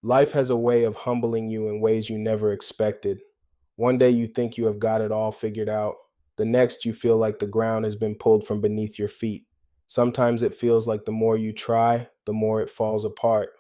Life has a way of humbling you in ways you never expected. One day you think you have got it all figured out. The next you feel like the ground has been pulled from beneath your feet. Sometimes it feels like the more you try, the more it falls apart.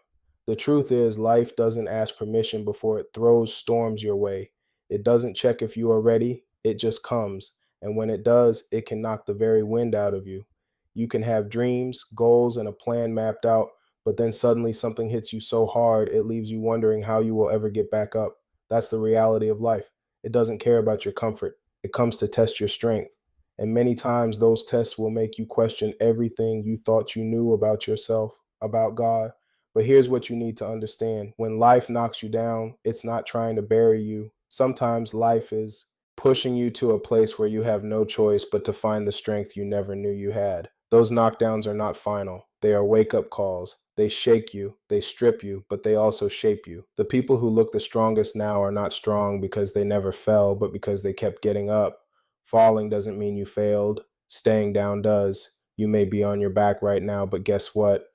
The truth is, life doesn't ask permission before it throws storms your way. It doesn't check if you are ready, it just comes. And when it does, it can knock the very wind out of you. You can have dreams, goals, and a plan mapped out, but then suddenly something hits you so hard it leaves you wondering how you will ever get back up. That's the reality of life. It doesn't care about your comfort. It comes to test your strength. And many times those tests will make you question everything you thought you knew about yourself, about God. But here's what you need to understand. When life knocks you down, it's not trying to bury you. Sometimes life is pushing you to a place where you have no choice but to find the strength you never knew you had. Those knockdowns are not final. They are wake up calls. They shake you, they strip you, but they also shape you. The people who look the strongest now are not strong because they never fell, but because they kept getting up. Falling doesn't mean you failed, staying down does. You may be on your back right now, but guess what?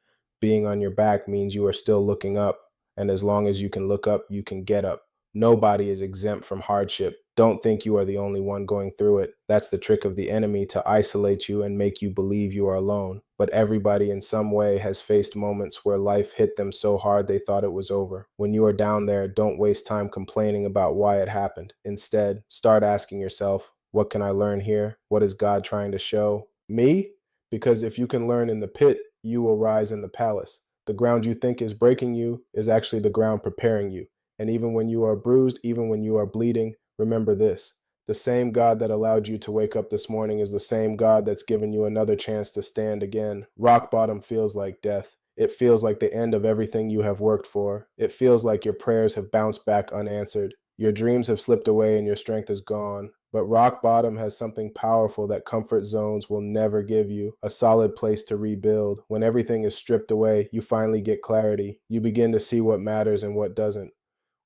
Being on your back means you are still looking up. And as long as you can look up, you can get up. Nobody is exempt from hardship. Don't think you are the only one going through it. That's the trick of the enemy, to isolate you and make you believe you are alone. But everybody in some way has faced moments where life hit them so hard they thought it was over. When you are down there, don't waste time complaining about why it happened. Instead, start asking yourself, what can I learn here? What is God trying to show me? Because if you can learn in the pit, you will rise in the palace. The ground you think is breaking you is actually the ground preparing you. And even when you are bruised, even when you are bleeding, remember this: the same God that allowed you to wake up this morning is the same God that's given you another chance to stand again. Rock bottom feels like death. It feels like the end of everything you have worked for. It feels like your prayers have bounced back unanswered. Your dreams have slipped away and your strength is gone. But rock bottom has something powerful that comfort zones will never give you: a solid place to rebuild. When everything is stripped away, you finally get clarity. You begin to see what matters and what doesn't.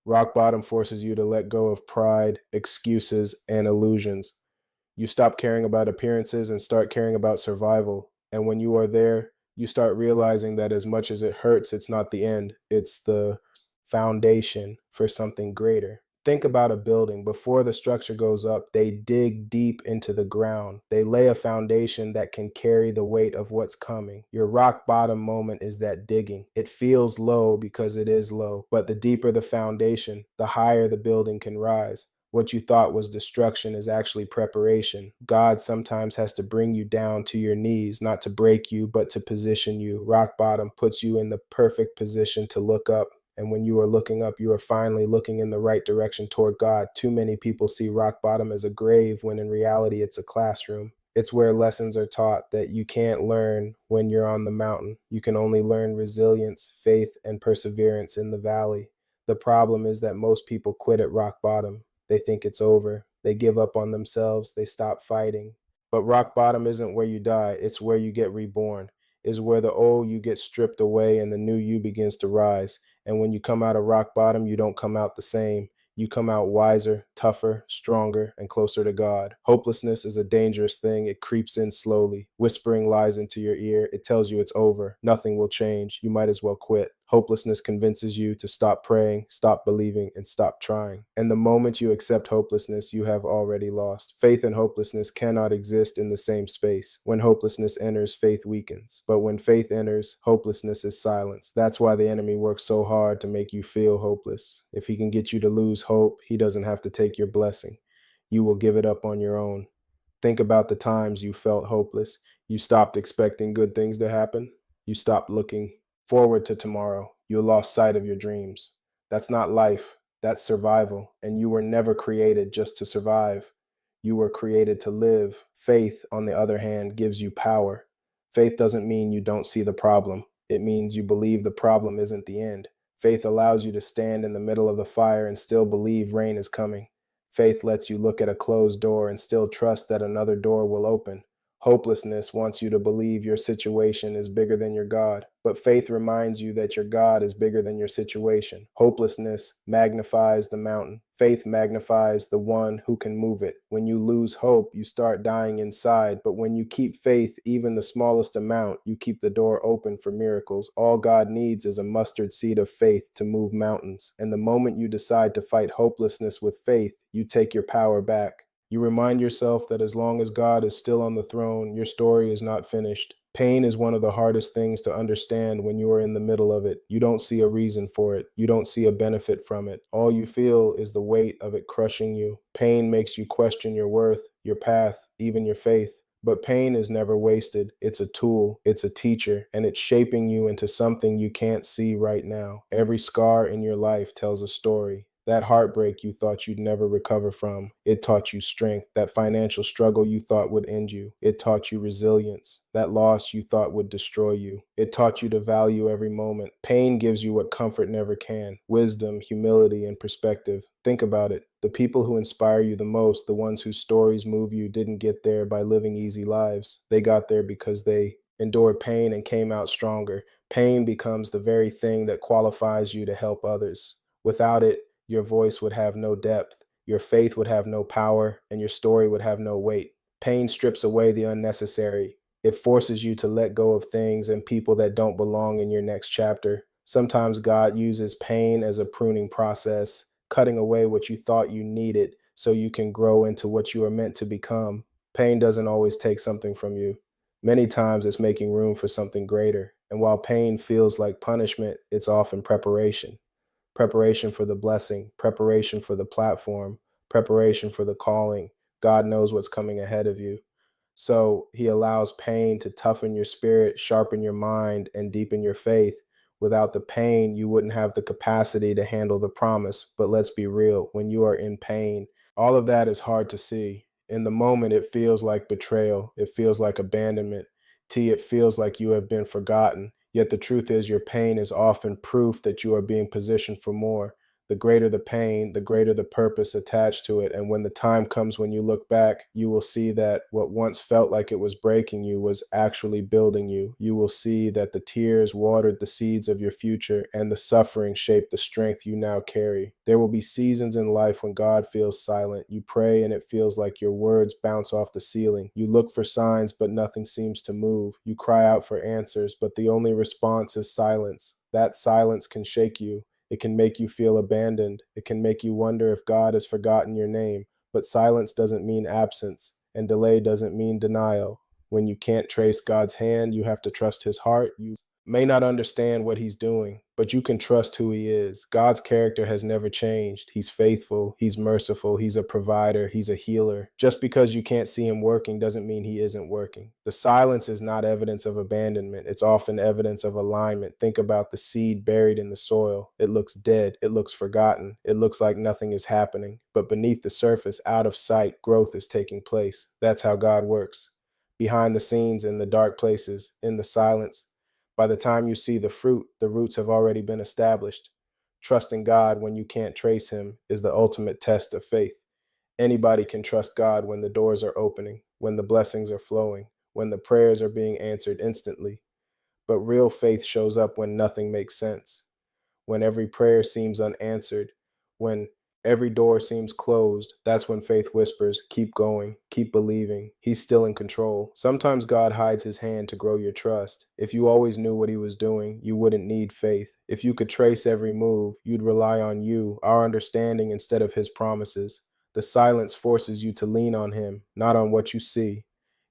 Rock bottom forces you to let go of pride, excuses, and illusions. You stop caring about appearances and start caring about survival. And when you are there, you start realizing that as much as it hurts, it's not the end, it's the foundation for something greater. Think about a building. Before the structure goes up, they dig deep into the ground. They lay a foundation that can carry the weight of what's coming. Your rock bottom moment is that digging. It feels low because it is low, but the deeper the foundation, the higher the building can rise. What you thought was destruction is actually preparation. God sometimes has to bring you down to your knees, not to break you, but to position you. Rock bottom puts you in the perfect position to look up. And when you are looking up, you are finally looking in the right direction toward God. Too many people see rock bottom as a grave when in reality it's a classroom. It's where lessons are taught that you can't learn when you're on the mountain. You can only learn resilience, faith, and perseverance in the valley. The problem is that most people quit at rock bottom. They think it's over. They give up on themselves. They stop fighting. But rock bottom isn't where you die, it's where you get reborn. Is where the old you gets stripped away and the new you begins to rise. And when you come out of rock bottom, you don't come out the same. You come out wiser, tougher, stronger, and closer to God. Hopelessness is a dangerous thing. It creeps in slowly, whispering lies into your ear. It tells you it's over. Nothing will change. You might as well quit. Hopelessness convinces you to stop praying, stop believing, and stop trying. And the moment you accept hopelessness, you have already lost. Faith and hopelessness cannot exist in the same space. When hopelessness enters, faith weakens. But when faith enters, hopelessness is silenced. That's why the enemy works so hard to make you feel hopeless. If he can get you to lose hope, he doesn't have to take your blessing. You will give it up on your own. Think about the times you felt hopeless. You stopped expecting good things to happen. You stopped looking forward to tomorrow. You lost sight of your dreams. That's not life. That's survival. And you were never created just to survive. You were created to live. Faith, on the other hand, gives you power. Faith doesn't mean you don't see the problem. It means you believe the problem isn't the end. Faith allows you to stand in the middle of the fire and still believe rain is coming. Faith lets you look at a closed door and still trust that another door will open. Hopelessness wants you to believe your situation is bigger than your God, but faith reminds you that your God is bigger than your situation. Hopelessness magnifies the mountain. Faith magnifies the one who can move it. When you lose hope, you start dying inside, but when you keep faith, even the smallest amount, you keep the door open for miracles. All God needs is a mustard seed of faith to move mountains, and the moment you decide to fight hopelessness with faith, you take your power back. You remind yourself that as long as God is still on the throne, your story is not finished. Pain is one of the hardest things to understand when you are in the middle of it. You don't see a reason for it. You don't see a benefit from it. All you feel is the weight of it crushing you. Pain makes you question your worth, your path, even your faith. But pain is never wasted. It's a tool, it's a teacher, and it's shaping you into something you can't see right now. Every scar in your life tells a story. That heartbreak you thought you'd never recover from, it taught you strength. That financial struggle you thought would end you, it taught you resilience. That loss you thought would destroy you, it taught you to value every moment. Pain gives you what comfort never can: wisdom, humility, and perspective. Think about it. The people who inspire you the most, the ones whose stories move you, didn't get there by living easy lives. They got there because they endured pain and came out stronger. Pain becomes the very thing that qualifies you to help others. Without it, your voice would have no depth, your faith would have no power, and your story would have no weight. Pain strips away the unnecessary. It forces you to let go of things and people that don't belong in your next chapter. Sometimes God uses pain as a pruning process, cutting away what you thought you needed so you can grow into what you are meant to become. Pain doesn't always take something from you. Many times it's making room for something greater. And while pain feels like punishment, it's often preparation. Preparation for the blessing, preparation for the platform, preparation for the calling. God knows what's coming ahead of you. So he allows pain to toughen your spirit, sharpen your mind, and deepen your faith. Without the pain, you wouldn't have the capacity to handle the promise. But let's be real, when you are in pain, all of that is hard to see. In the moment, it feels like betrayal. It feels like abandonment. It feels like you have been forgotten. Yet the truth is, your pain is often proof that you are being positioned for more. The greater the pain, the greater the purpose attached to it. And when the time comes when you look back, you will see that what once felt like it was breaking you was actually building you. You will see that the tears watered the seeds of your future and the suffering shaped the strength you now carry. There will be seasons in life when God feels silent. You pray and it feels like your words bounce off the ceiling. You look for signs, but nothing seems to move. You cry out for answers, but the only response is silence. That silence can shake you. It can make you feel abandoned. It can make you wonder if God has forgotten your name. But silence doesn't mean absence, and delay doesn't mean denial. When you can't trace God's hand, you have to trust his heart. You may not understand what he's doing, but you can trust who he is. God's character has never changed. He's faithful, he's merciful, he's a provider, he's a healer. Just because you can't see him working doesn't mean he isn't working. The silence is not evidence of abandonment. It's often evidence of alignment. Think about the seed buried in the soil. It looks dead, it looks forgotten, it looks like nothing is happening. But beneath the surface, out of sight, growth is taking place. That's how God works. Behind the scenes, in the dark places, in the silence, by the time you see the fruit, the roots have already been established. Trusting God when you can't trace him is the ultimate test of faith. Anybody can trust God when the doors are opening, when the blessings are flowing, when the prayers are being answered instantly. But real faith shows up when nothing makes sense, when every prayer seems unanswered, when every door seems closed. That's when faith whispers, keep going, keep believing. He's still in control. Sometimes God hides his hand to grow your trust. If you always knew what he was doing, you wouldn't need faith. If you could trace every move, you'd rely on you, our understanding, instead of his promises. The silence forces you to lean on him, not on what you see.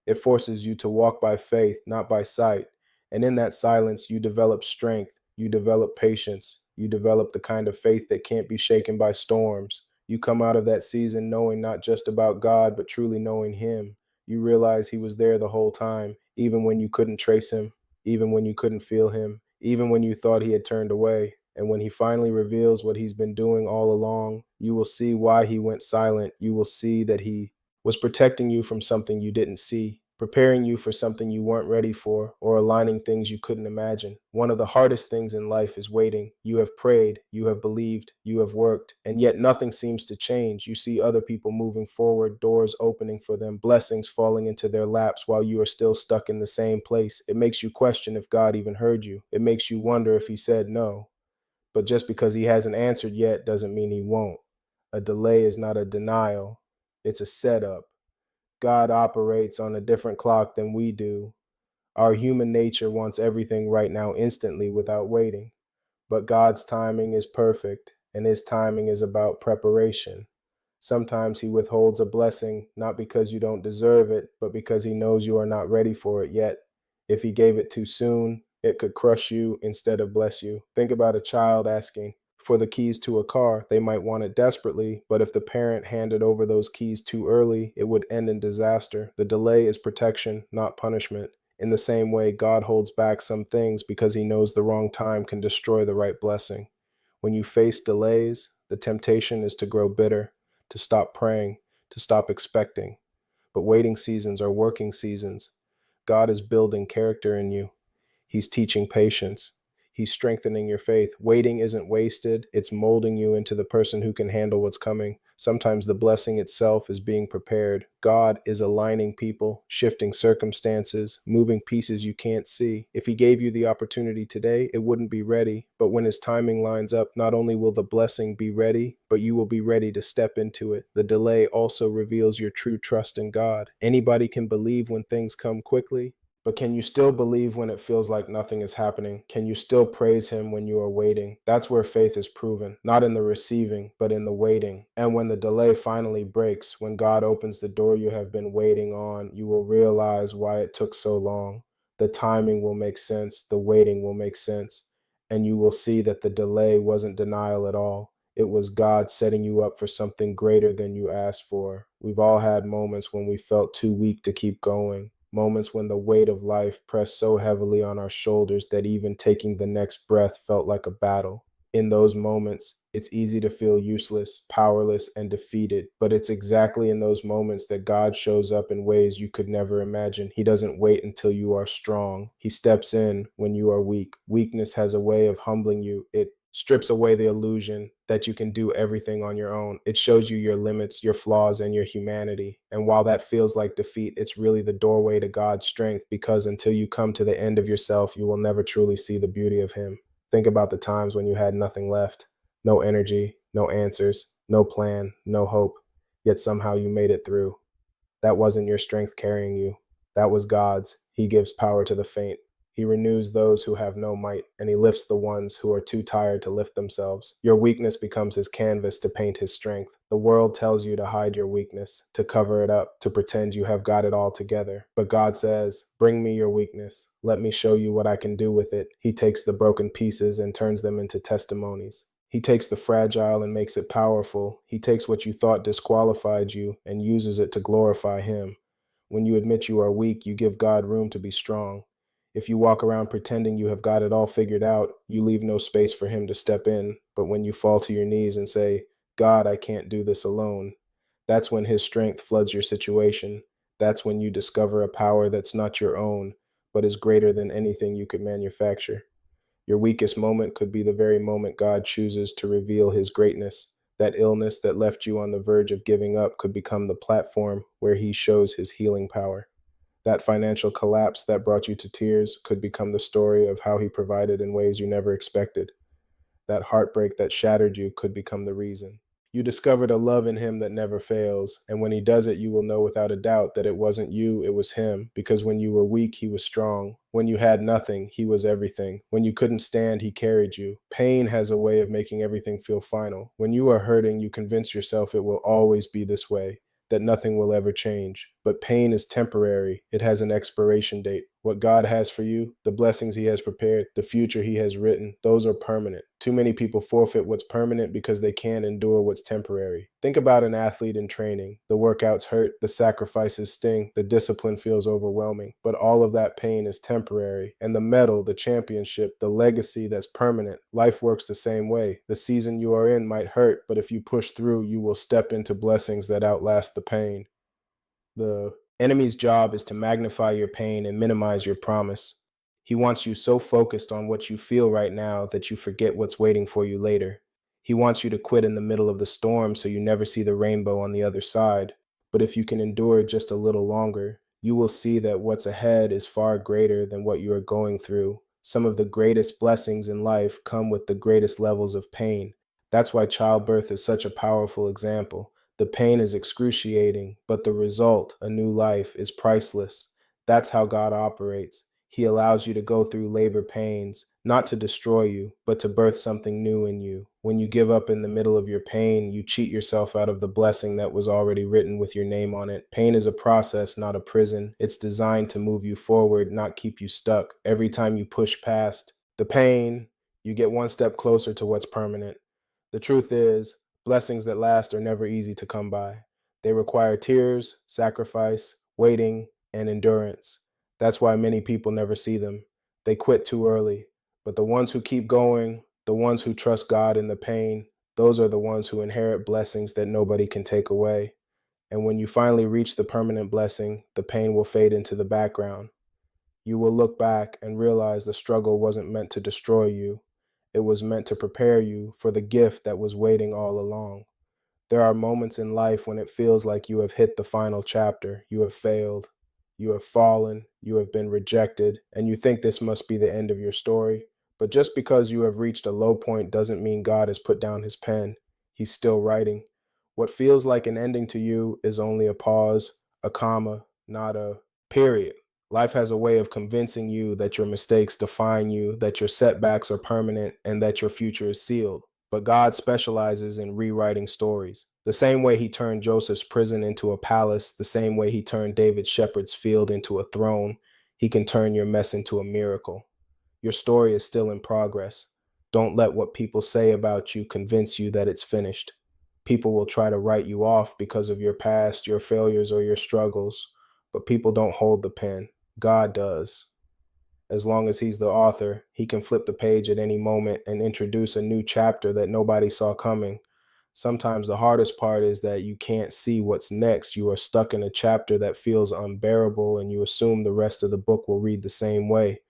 It forces you to walk by faith, not by sight. And in that silence, you develop strength, you develop patience, you develop the kind of faith that can't be shaken by storms. You come out of that season knowing not just about God, but truly knowing him. You realize he was there the whole time, even when you couldn't trace him, even when you couldn't feel him, even when you thought he had turned away. And when he finally reveals what he's been doing all along, you will see why he went silent. You will see that he was protecting you from something you didn't see. preparing you for something you weren't ready for, or aligning things you couldn't imagine. One of the hardest things in life is waiting. You have prayed, you have believed, you have worked, and yet nothing seems to change. You see other people moving forward, doors opening for them, blessings falling into their laps while you are still stuck in the same place. It makes you question if God even heard you. It makes you wonder if he said no. But just because he hasn't answered yet doesn't mean he won't. A delay is not a denial, it's a setup. God operates on a different clock than we do. Our human nature wants everything right now instantly without waiting. But God's timing is perfect, and his timing is about preparation. Sometimes he withholds a blessing, not because you don't deserve it, but because he knows you are not ready for it yet. If he gave it too soon, it could crush you instead of bless you. Think about a child asking for the keys to a car. They might want it desperately, but if the parent handed over those keys too early, it would end in disaster. The delay is protection, not punishment. In the same way, God holds back some things because he knows the wrong time can destroy the right blessing. When you face delays, the temptation is to grow bitter, to stop praying, to stop expecting. But waiting seasons are working seasons. God is building character in you. He's teaching patience. He's strengthening your faith. Waiting isn't wasted. It's molding you into the person who can handle what's coming. Sometimes the blessing itself is being prepared. God is aligning people, shifting circumstances, moving pieces you can't see. If he gave you the opportunity today, it wouldn't be ready. But when his timing lines up, not only will the blessing be ready, but you will be ready to step into it. The delay also reveals your true trust in God. Anybody can believe when things come quickly, but can you still believe when it feels like nothing is happening? Can you still praise him when you are waiting? That's where faith is proven, not in the receiving, but in the waiting. And when the delay finally breaks, when God opens the door you have been waiting on, you will realize why it took so long. The timing will make sense, the waiting will make sense, and you will see that the delay wasn't denial at all. It was God setting you up for something greater than you asked for. We've all had moments when we felt too weak to keep going. Moments when the weight of life pressed so heavily on our shoulders that even taking the next breath felt like a battle. In those moments, it's easy to feel useless, powerless, and defeated, but it's exactly in those moments that God shows up in ways you could never imagine. He doesn't wait until you are strong. He steps in when you are weak. Weakness has a way of humbling you. It strips away the illusion that you can do everything on your own. It shows you your limits, your flaws, and your humanity. And while that feels like defeat, it's really the doorway to God's strength, because until you come to the end of yourself, you will never truly see the beauty of him. Think about the times when you had nothing left, no energy, no answers, no plan, no hope, yet somehow you made it through. That wasn't your strength carrying you. That was God's. He gives power to the faint. He renews those who have no might, and he lifts the ones who are too tired to lift themselves. Your weakness becomes his canvas to paint his strength. The world tells you to hide your weakness, to cover it up, to pretend you have got it all together. But God says, bring me your weakness. Let me show you what I can do with it. He takes the broken pieces and turns them into testimonies. He takes the fragile and makes it powerful. He takes what you thought disqualified you and uses it to glorify him. When you admit you are weak, you give God room to be strong. If you walk around pretending you have got it all figured out, you leave no space for him to step in. But when you fall to your knees and say, God, I can't do this alone, that's when his strength floods your situation. That's when you discover a power that's not your own, but is greater than anything you could manufacture. Your weakest moment could be the very moment God chooses to reveal his greatness. That illness that left you on the verge of giving up could become the platform where he shows his healing power. That financial collapse that brought you to tears could become the story of how he provided in ways you never expected. That heartbreak that shattered you could become the reason. You discovered a love in him that never fails, and when he does it, you will know without a doubt that it wasn't you, it was him, because when you were weak, he was strong. When you had nothing, he was everything. When you couldn't stand, he carried you. Pain has a way of making everything feel final. When you are hurting, you convince yourself it will always be this way, that nothing will ever change. But pain is temporary. It has an expiration date. What God has for you, the blessings he has prepared, the future he has written, those are permanent. Too many people forfeit what's permanent because they can't endure what's temporary. Think about an athlete in training. The workouts hurt, the sacrifices sting, the discipline feels overwhelming, but all of that pain is temporary. And the medal, the championship, the legacy, that's permanent. Life works the same way. The season you are in might hurt, but if you push through, you will step into blessings that outlast the pain. The Enemy's job is to magnify your pain and minimize your promise. He wants you so focused on what you feel right now that you forget what's waiting for you later. He wants you to quit in the middle of the storm so you never see the rainbow on the other side. But if you can endure just a little longer, you will see that what's ahead is far greater than what you are going through. Some of the greatest blessings in life come with the greatest levels of pain. That's why childbirth is such a powerful example. The pain is excruciating, but the result, a new life, is priceless. That's how God operates. He allows you to go through labor pains, not to destroy you, but to birth something new in you. When you give up in the middle of your pain, you cheat yourself out of the blessing that was already written with your name on it. Pain is a process, not a prison. It's designed to move you forward, not keep you stuck. Every time you push past the pain, you get one step closer to what's permanent. The truth is, blessings that last are never easy to come by. They require tears, sacrifice, waiting, and endurance. That's why many people never see them. They quit too early. But the ones who keep going, the ones who trust God in the pain, those are the ones who inherit blessings that nobody can take away. And when you finally reach the permanent blessing, the pain will fade into the background. You will look back and realize the struggle wasn't meant to destroy you. It was meant to prepare you for the gift that was waiting all along. There are moments in life when it feels like you have hit the final chapter. You have failed. You have fallen. You have been rejected. And you think this must be the end of your story. But just because you have reached a low point doesn't mean God has put down his pen. He's still writing. What feels like an ending to you is only a pause, a comma, not a period. Life has a way of convincing you that your mistakes define you, that your setbacks are permanent, and that your future is sealed. But God specializes in rewriting stories. The same way he turned Joseph's prison into a palace, the same way he turned David's shepherd's field into a throne, he can turn your mess into a miracle. Your story is still in progress. Don't let what people say about you convince you that it's finished. People will try to write you off because of your past, your failures, or your struggles, but people don't hold the pen. God does. As long as he's the author, he can flip the page at any moment and introduce a new chapter that nobody saw coming. Sometimes the hardest part is that you can't see what's next. You are stuck in a chapter that feels unbearable and you assume the rest of the book will read the same way.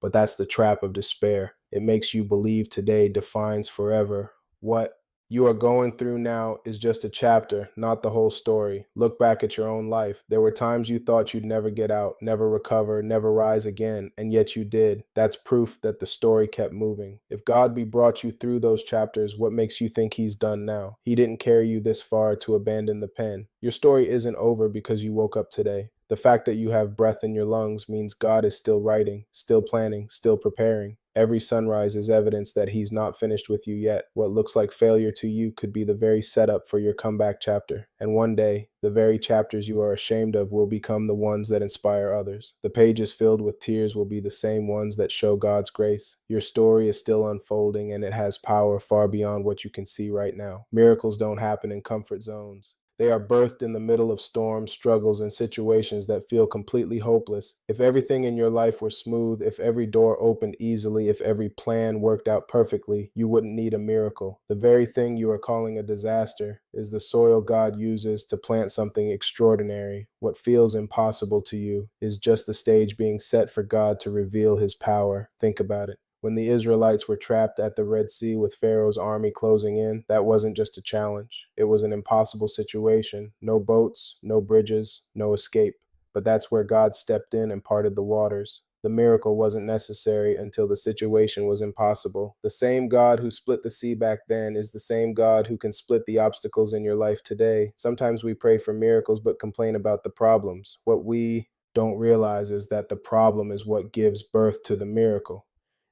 But that's the trap of despair. It makes you believe today defines forever. What you are going through now is just a chapter, not the whole story. Look back at your own life. There were times you thought you'd never get out, never recover, never rise again, and yet you did. That's proof that the story kept moving. If God be brought you through those chapters, what makes you think he's done now? He didn't carry you this far to abandon the pen. Your story isn't over because you woke up today. The fact that you have breath in your lungs means God is still writing, still planning, still preparing. Every sunrise is evidence that he's not finished with you yet. What looks like failure to you could be the very setup for your comeback chapter. And one day, the very chapters you are ashamed of will become the ones that inspire others. The pages filled with tears will be the same ones that show God's grace. Your story is still unfolding and it has power far beyond what you can see right now. Miracles don't happen in comfort zones. They are birthed in the middle of storms, struggles, and situations that feel completely hopeless. If everything in your life were smooth, if every door opened easily, if every plan worked out perfectly, you wouldn't need a miracle. The very thing you are calling a disaster is the soil God uses to plant something extraordinary. What feels impossible to you is just the stage being set for God to reveal his power. Think about it. When the Israelites were trapped at the Red Sea with Pharaoh's army closing in, that wasn't just a challenge. It was an impossible situation. No boats, no bridges, no escape. But that's where God stepped in and parted the waters. The miracle wasn't necessary until the situation was impossible. The same God who split the sea back then is the same God who can split the obstacles in your life today. Sometimes we pray for miracles but complain about the problems. What we don't realize is that the problem is what gives birth to the miracle.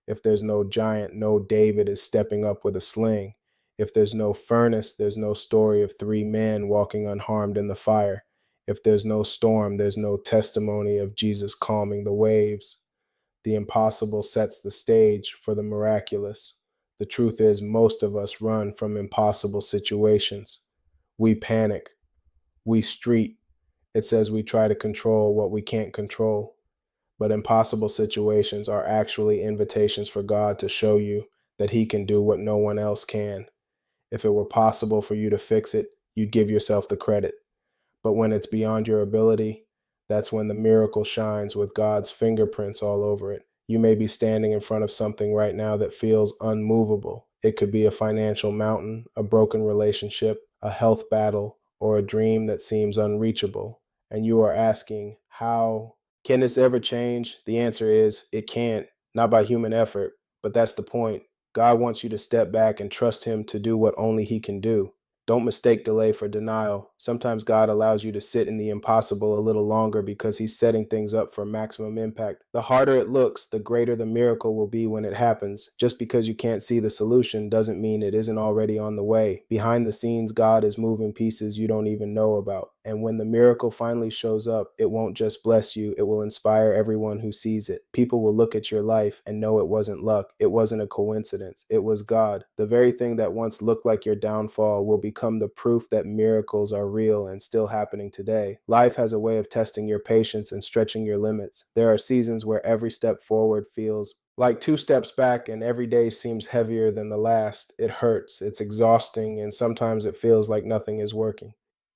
If there's no giant, no David is stepping up with a sling. If there's no furnace, there's no story of three men walking unharmed in the fire. If there's no storm, there's no testimony of Jesus calming the waves. The impossible sets the stage for the miraculous. The truth is, most of us run from impossible situations. We panic. We street. It says we try to control what we can't control. But impossible situations are actually invitations for God to show you that he can do what no one else can. If it were possible for you to fix it, you'd give yourself the credit. But when it's beyond your ability, That's when the miracle shines with God's fingerprints all over it. You may be standing in front of something right now that feels unmovable. It could be a financial mountain, a broken relationship, a health battle, or a dream that seems unreachable. And you are asking, how can this ever change? The answer is, it can't, not by human effort. But that's the point. God wants you to step back and trust Him to do what only He can do. Don't mistake delay for denial. Sometimes God allows you to sit in the impossible a little longer because He's setting things up for maximum impact. The harder it looks, the greater the miracle will be when it happens. Just because you can't see the solution doesn't mean it isn't already on the way. Behind the scenes, God is moving pieces you don't even know about. And when the miracle finally shows up, it won't just bless you, it will inspire everyone who sees it. People will look at your life and know it wasn't luck, it wasn't a coincidence, it was God. The very thing that once looked like your downfall will become the proof that miracles are real and still happening today. Life has a way of testing your patience and stretching your limits. There are seasons where every step forward feels like two steps back, and every day seems heavier than the last. It hurts, it's exhausting, and sometimes it feels like nothing is working.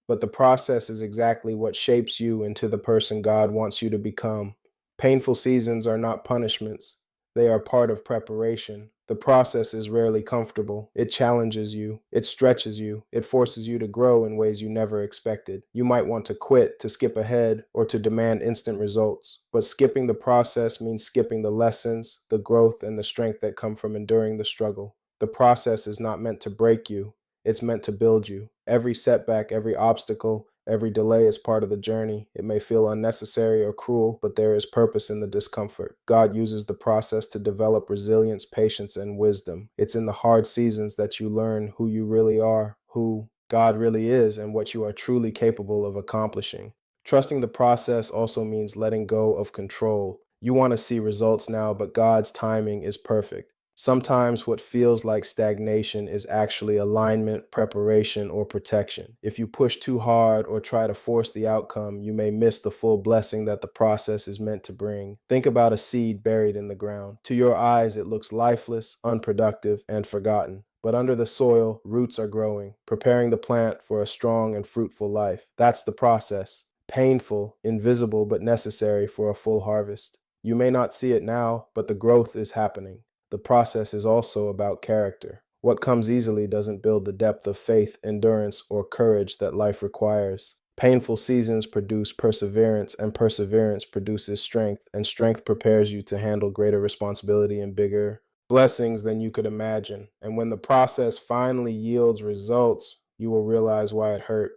But the process is exactly what shapes you into the person God wants you to become. Painful seasons are not punishments, they are part of preparation. The process is rarely comfortable. It challenges you, it stretches you, it forces you to grow in ways you never expected. You might want to quit, to skip ahead, or to demand instant results. But skipping the process means skipping the lessons, the growth, and the strength that come from enduring the struggle. The process is not meant to break you, it's meant to build you. Every setback, every obstacle, every delay is part of the journey. It may feel unnecessary or cruel, but there is purpose in the discomfort. God uses the process to develop resilience, patience, and wisdom. It's in the hard seasons that you learn who you really are, who God really is, and what you are truly capable of accomplishing. Trusting the process also means letting go of control. You want to see results now, but God's timing is perfect. Sometimes what feels like stagnation is actually alignment, preparation, or protection. If you push too hard or try to force the outcome, you may miss the full blessing that the process is meant to bring. Think about a seed buried in the ground. To your eyes, it looks lifeless, unproductive, and forgotten. But under the soil, roots are growing, preparing the plant for a strong and fruitful life. That's the process. Painful, invisible, but necessary for a full harvest. You may not see it now, but the growth is happening. The process is also about character. What comes easily doesn't build the depth of faith, endurance, or courage that life requires. Painful seasons produce perseverance, and perseverance produces strength, and strength prepares you to handle greater responsibility and bigger blessings than you could imagine. And when the process finally yields results, you will realize why it hurt.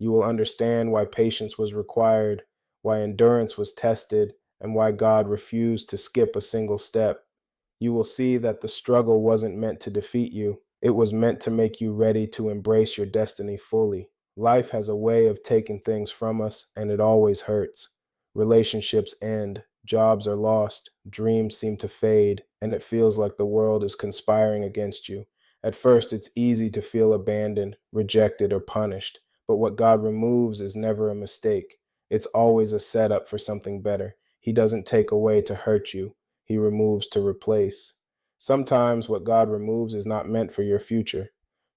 You will understand why patience was required, why endurance was tested, and why God refused to skip a single step. You will see that the struggle wasn't meant to defeat you. It was meant to make you ready to embrace your destiny fully. Life has a way of taking things from us, and it always hurts. Relationships end, jobs are lost, dreams seem to fade, and it feels like the world is conspiring against you. At first, it's easy to feel abandoned, rejected, or punished, but what God removes is never a mistake. It's always a setup for something better. He doesn't take away to hurt you. He removes to replace. Sometimes what God removes is not meant for your future.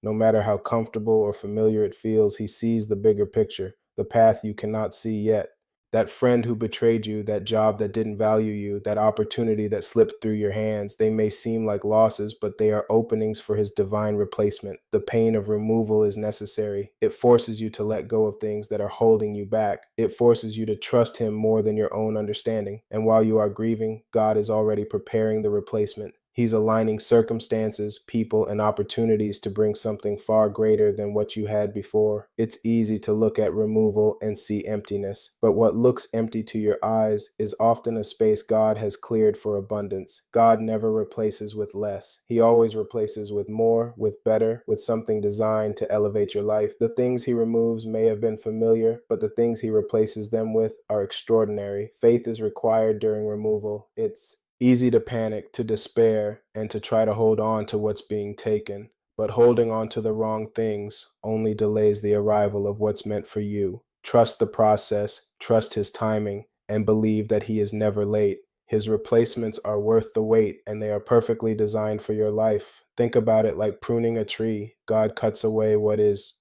No matter how comfortable or familiar it feels, He sees the bigger picture, the path you cannot see yet. That friend who betrayed you, that job that didn't value you, that opportunity that slipped through your hands, they may seem like losses, but they are openings for His divine replacement. The pain of removal is necessary. It forces you to let go of things that are holding you back. It forces you to trust Him more than your own understanding. And while you are grieving, God is already preparing the replacement. He's aligning circumstances, people, and opportunities to bring something far greater than what you had before. It's easy to look at removal and see emptiness, but what looks empty to your eyes is often a space God has cleared for abundance. God never replaces with less. He always replaces with more, with better, with something designed to elevate your life. The things He removes may have been familiar, but the things He replaces them with are extraordinary. Faith is required during removal. It's easy to panic, to despair, and to try to hold on to what's being taken. But holding on to the wrong things only delays the arrival of what's meant for you. Trust the process, trust His timing, and believe that He is never late. His replacements are worth the wait, and they are perfectly designed for your life. Think about it like pruning a tree. God cuts away what is